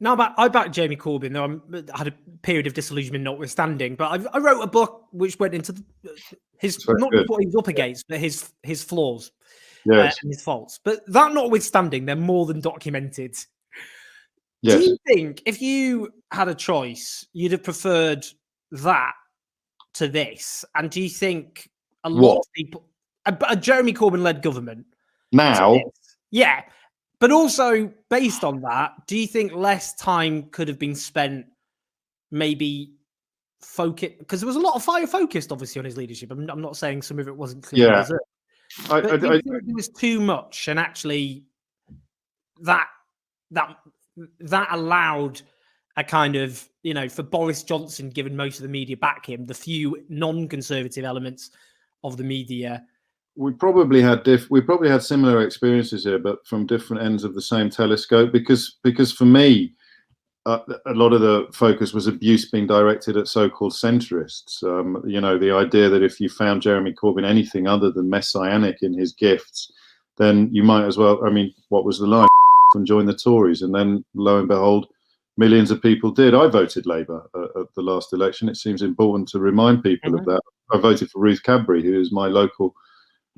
No, I backed Jeremy Corbyn, though I had a period of disillusionment notwithstanding. But I wrote a book which went into his not just what he was up against, but his flaws and his faults. But that notwithstanding, they're more than documented. Yes. Do you think if you had a choice, you'd have preferred that to this? And do you think a lot of people, a Jeremy Corbyn-led government now? Yeah. But also, based on that, do you think less time could have been spent maybe focused? Because there was a lot of fire focused, obviously, on his leadership. I'm not saying some of it wasn't clearly deserved. But do you think there was too much, and actually that allowed a kind of, for Boris Johnson, given most of the media back him, the few non-conservative elements of the media. We probably had similar experiences here, but from different ends of the same telescope. Because for me, a lot of the focus was abuse being directed at so-called centrists. The idea that if you found Jeremy Corbyn anything other than messianic in his gifts, then you might as well. I mean, what was the line? And join the Tories, and then lo and behold, millions of people did. I voted Labour at the last election. It seems important to remind people of that. I voted for Ruth Cadbury, who is my local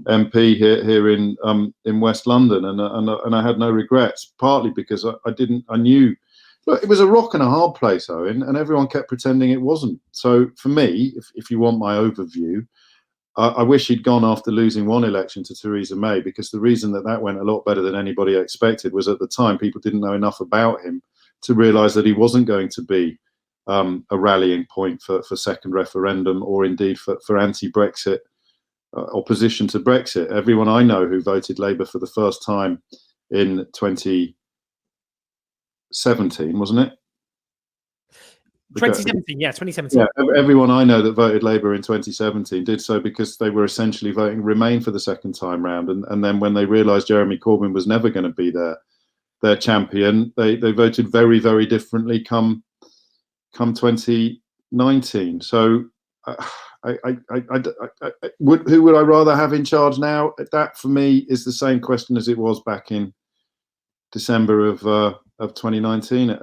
MP here in West London, and I had no regrets. Partly because I knew, look, it was a rock and a hard place, Owen, and everyone kept pretending it wasn't. So for me, if you want my overview, I wish he'd gone after losing one election to Theresa May, because the reason that went a lot better than anybody expected was at the time people didn't know enough about him to realise that he wasn't going to be a rallying point for second referendum, or indeed for anti-Brexit opposition to Brexit. Everyone I know who voted Labour for the first time in 2017, wasn't it? 2017, yeah, 2017. Yeah, everyone I know that voted Labour in 2017 did so because they were essentially voting Remain for the second time round, and then when they realised Jeremy Corbyn was never going to be their champion, they voted very, very differently come 2019. So who would I rather have in charge now? That for me is the same question as it was back in December of 2019.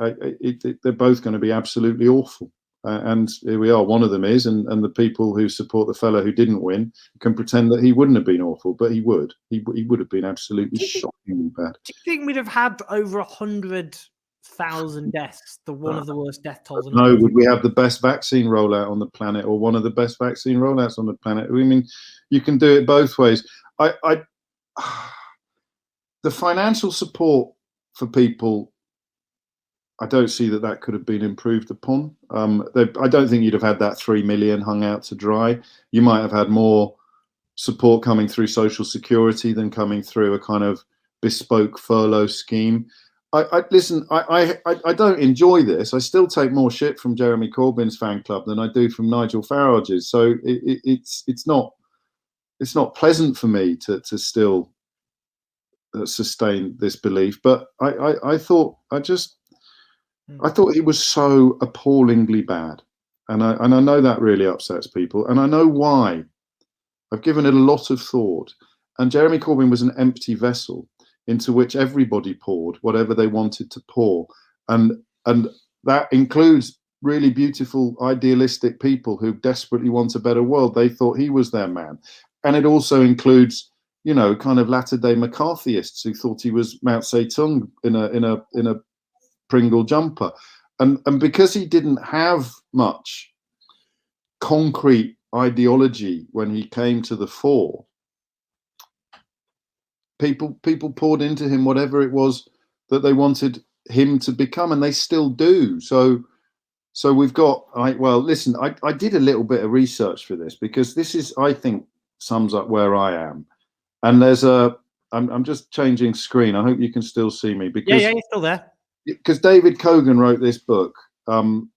They're both going to be absolutely awful, and here we are. One of them is, and the people who support the fellow who didn't win can pretend that he wouldn't have been awful, but he would. He would have been absolutely shockingly bad. Do you think we'd have had over 100,000 deaths? One of the worst death tolls. No, would we have the best vaccine rollout on the planet, or one of the best vaccine rollouts on the planet? I mean, you can do it both ways. The financial support for people, I don't see that could have been improved upon. I don't think you'd have had that 3 million hung out to dry. You might have had more support coming through Social Security than coming through a kind of bespoke furlough scheme. Listen, I don't enjoy this. I still take more shit from Jeremy Corbyn's fan club than I do from Nigel Farage's. So it's not pleasant for me to still sustain this belief. But I thought he was so appallingly bad, and I know that really upsets people, and I know why. I've given it a lot of thought, and Jeremy Corbyn was an empty vessel into which everybody poured whatever they wanted to pour, and that includes really beautiful, idealistic people who desperately want a better world. They thought he was their man, and it also includes, kind of latter-day McCarthyists who thought he was Mao Zedong in a Pringle jumper, and because he didn't have much concrete ideology when he came to the fore, people poured into him whatever it was that they wanted him to become, and they still do. So we've got. Listen, I did a little bit of research for this, because this is, I think, sums up where I am. And there's I'm just changing screen. I hope you can still see me, because yeah, you're still there. Because David Cogan wrote this book about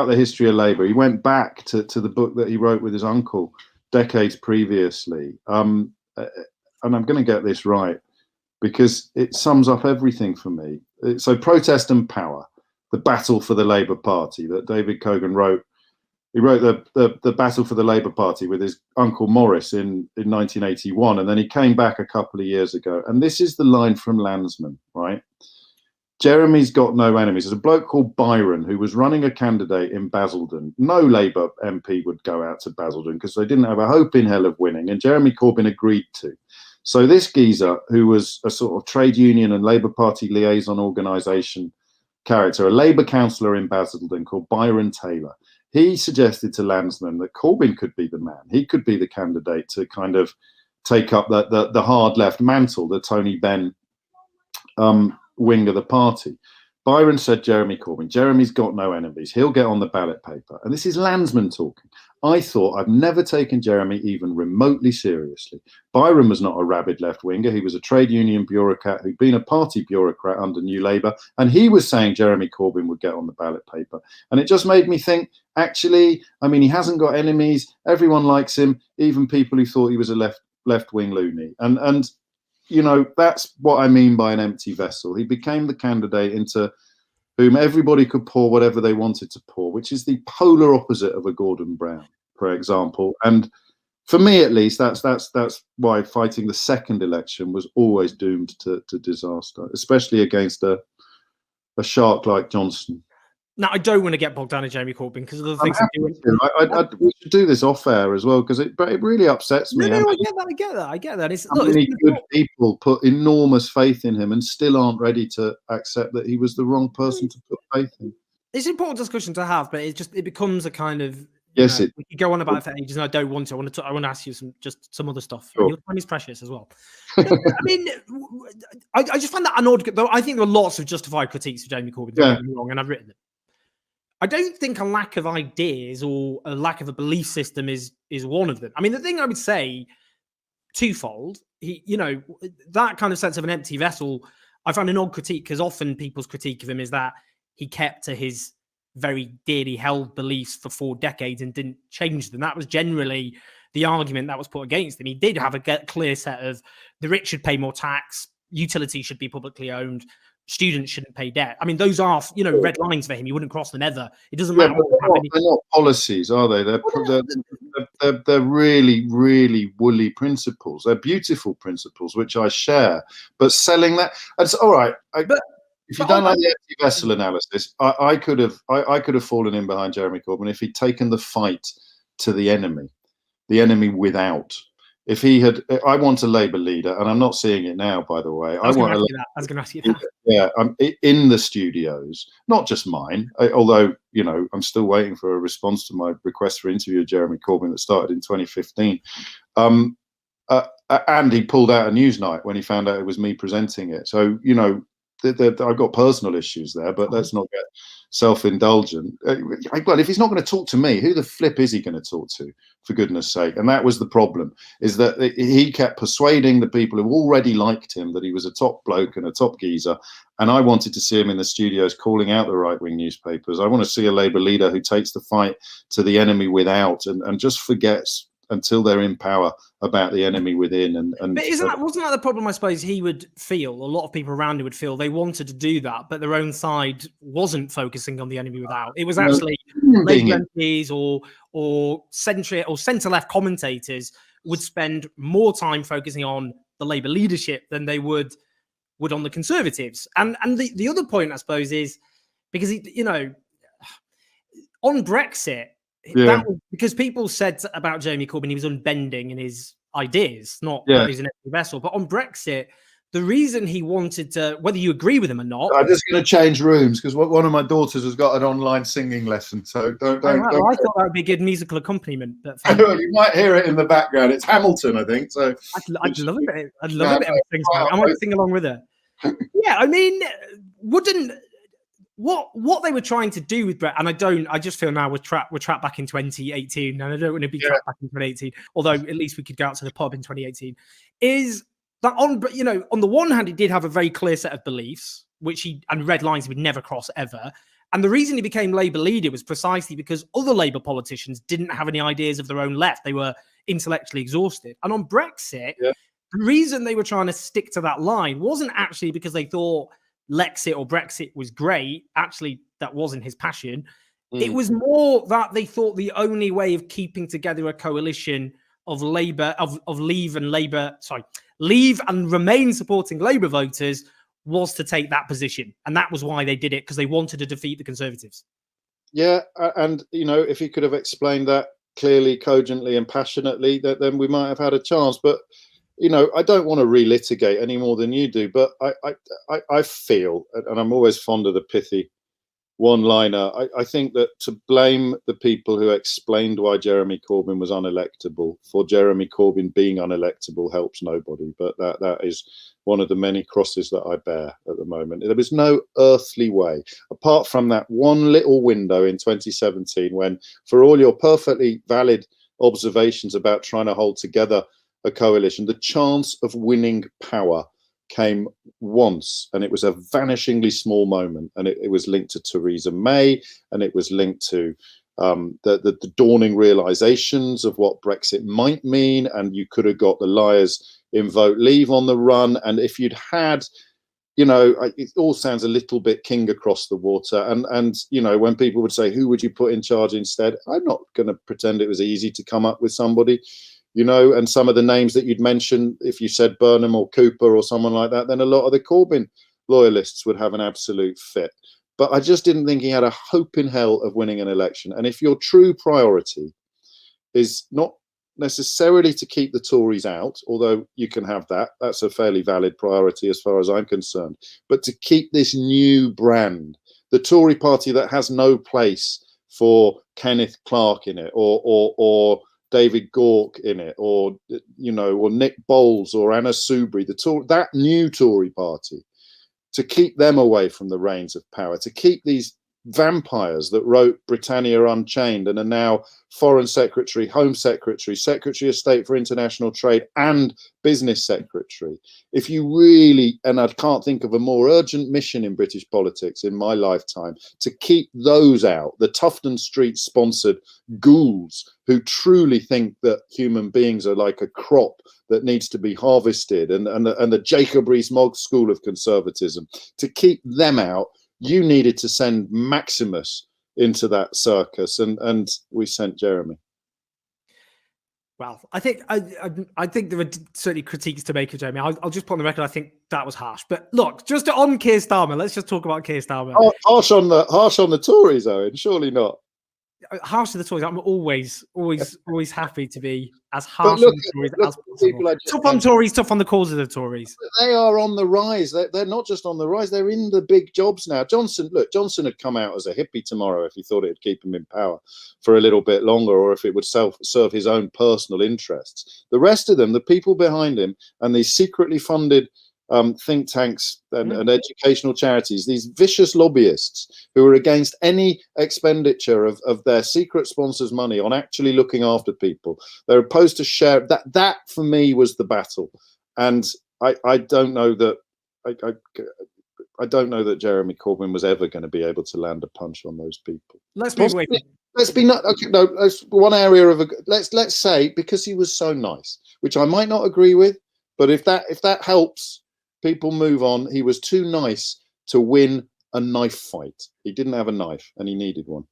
the history of Labour. He went back to the book that he wrote with his uncle decades previously. And I'm going to get this right, because it sums up everything for me. So Protest and Power, the battle for the Labour Party that David Cogan wrote. He wrote the battle for the Labour Party with his uncle Morris in 1981, and then he came back a couple of years ago. And this is the line from Landsman, right? Jeremy's got no enemies. There's a bloke called Byron who was running a candidate in Basildon. No Labour MP would go out to Basildon because they didn't have a hope in hell of winning, and Jeremy Corbyn agreed to. So this geezer, who was a sort of trade union and Labour Party liaison organisation character, a Labour councillor in Basildon called Byron Taylor, he suggested to Landsman that Corbyn could be the man. He could be the candidate to kind of take up the hard left mantle, the Tony Benn wing of the party. Byron said Jeremy Corbyn. Jeremy's got no enemies. He'll get on the ballot paper. And this is Landsman talking. I thought I've never taken Jeremy even remotely seriously. Byron was not a rabid left-winger. He was a trade union bureaucrat who'd been a party bureaucrat under New Labour. And he was saying Jeremy Corbyn would get on the ballot paper. And it just made me think, actually, I mean, he hasn't got enemies. Everyone likes him, even people who thought he was a left-wing loony. And you know, that's what I mean by an empty vessel. He became the candidate into whom everybody could pour whatever they wanted to pour, which is the polar opposite of a Gordon Brown, for example. And for me, at least, that's why fighting the second election was always doomed to disaster, especially against a shark like Johnson. Now, I don't want to get bogged down in Jeremy Corbyn because of the things we should do this off air as well, because it really upsets me. No, I get that. It's many good people put enormous faith in him and still aren't ready to accept that he was the wrong person to put faith in. It's an important discussion to have, but it becomes a kind of we could go on about it for ages, and I don't want to. I want to ask you some other stuff. Sure. Your time is precious as well. I mean, I just find that an odd. Though I think there are lots of justified critiques of Jeremy Corbyn. Don't get me wrong, and I've written them. I don't think a lack of ideas or a lack of a belief system is one of them. I mean, the thing I would say, twofold. That kind of sense of an empty vessel, I found an odd critique because often people's critique of him is that he kept to his very dearly held beliefs for 4 decades and didn't change them. That was generally the argument that was put against him. He did have a clear set of the rich should pay more tax, utilities should be publicly owned, students shouldn't pay debt. I mean, those are, red lines for him. He wouldn't cross them ever. It doesn't matter. They're not policies, are they? They're really, really woolly principles. They're beautiful principles, which I share. But selling that, it's all right. If you don't like the empty vessel analysis, I could have fallen in behind Jeremy Corbyn if he'd taken the fight to the enemy without. If he had, I want a Labour leader, and I'm not seeing it now, by the way. I was going to ask you that. Yeah, I'm in the studios, not just mine, although, I'm still waiting for a response to my request for interview of Jeremy Corbyn that started in 2015. And he pulled out a Newsnight when he found out it was me presenting it. So, I've got personal issues there, but let's not get self-indulgent. Well, if he's not going to talk to me, who the flip is he going to talk to, for goodness sake? And that was the problem, is that he kept persuading the people who already liked him that he was a top bloke and a top geezer. And I wanted to see him in the studios calling out the right-wing newspapers. I want to see a Labour leader who takes the fight to the enemy without and just forgets until they're in power about the enemy within. But wasn't that the problem? I suppose he would feel, a lot of people around him would feel they wanted to do that, but their own side wasn't focusing on the enemy without. It was actually Labour MPs or centre-left commentators would spend more time focusing on the Labour leadership than they would on the Conservatives. And the other point, I suppose, is because on Brexit. That was because people said about Jeremy Corbyn he was unbending in his ideas, not that he's an empty vessel. But on Brexit, the reason he wanted to, whether you agree with him or not, I'm just going to change rooms because one of my daughters has got an online singing lesson. So don't. I thought that would be a good musical accompaniment. But you might hear it in the background. It's Hamilton, I think. So I'd love it. I might sing along with her. Yeah, I mean, wouldn't. What they were trying to do with Brett, and I just feel now we're trapped back in 2018, and I don't want to be trapped back in 2018, although at least we could go out to the pub in 2018, is that on the one hand, he did have a very clear set of beliefs, and red lines he would never cross ever. And the reason he became Labour leader was precisely because other Labour politicians didn't have any ideas of their own left. They were intellectually exhausted. And on Brexit, the reason they were trying to stick to that line wasn't actually because they thought Lexit or Brexit was great. Actually, that wasn't his passion. It was more that they thought the only way of keeping together a coalition of Labour, of Leave and Remain supporting Labour voters was to take that position, and that was why they did it, because they wanted to defeat the Conservatives. Yeah, and if he could have explained that clearly, cogently, and passionately, then we might have had a chance. But I don't want to relitigate any more than you do. But I feel, and I'm always fond of the pithy one-liner, I think that to blame the people who explained why Jeremy Corbyn was unelectable for Jeremy Corbyn being unelectable helps nobody. But that is one of the many crosses that I bear at the moment. There was no earthly way, apart from that one little window in 2017, when, for all your perfectly valid observations about trying to hold together a coalition, the chance of winning power came once, and it was a vanishingly small moment, and it was linked to Theresa May, and it was linked to the dawning realizations of what Brexit might mean, and you could have got the liars in Vote Leave on the run. And if you'd had, it all sounds a little bit king across the water, and when people would say, who would you put in charge instead, I'm not going to pretend it was easy to come up with somebody. And some of the names that you'd mention, if you said Burnham or Cooper or someone like that, then a lot of the Corbyn loyalists would have an absolute fit. But I just didn't think he had a hope in hell of winning an election. And if your true priority is not necessarily to keep the Tories out, although you can have that, that's a fairly valid priority as far as I'm concerned, but to keep this new brand, the Tory party that has no place for Kenneth Clarke in it, or David Gauke in it, or or Nick Bowles or Anna Soubry, that new Tory party, to keep them away from the reins of power, to keep these vampires that wrote Britannia Unchained and are now Foreign Secretary, Home Secretary, Secretary of State for International Trade, and Business Secretary. If you really, and I can't think of a more urgent mission in British politics in my lifetime, to keep those out, the Tufton Street sponsored ghouls who truly think that human beings are like a crop that needs to be harvested, and the Jacob Rees-Mogg school of conservatism, to keep them out, you needed to send Maximus into that circus, and we sent Jeremy. Well, I think there are certainly critiques to make of Jeremy. I'll just put on the record, I think that was harsh. But look, just on Keir Starmer, let's just talk about Keir Starmer. Harsh on the Tories, Owen. Surely not. Harsh to the Tories. I'm always happy to be as harsh on the Tories as possible. Tough on Tories, tough on the cause of the Tories. They are on the rise. They're not just on the rise. They're in the big jobs now. Johnson had come out as a hippie tomorrow if he thought it'd keep him in power for a little bit longer, or if it would serve his own personal interests. The rest of them, the people behind him, and these secretly funded think tanks and educational charities, these vicious lobbyists who are against any expenditure of their secret sponsors' money on actually looking after people. They're opposed to share. That for me was the battle, and I don't know that I don't know that Jeremy Corbyn was ever going to be able to land a punch on those people. Let's move away. Let's be not okay, no. That's one area of let's say, because he was so nice, which I might not agree with, but if that helps people move on, he was too nice to win a knife fight. He didn't have a knife, and he needed one.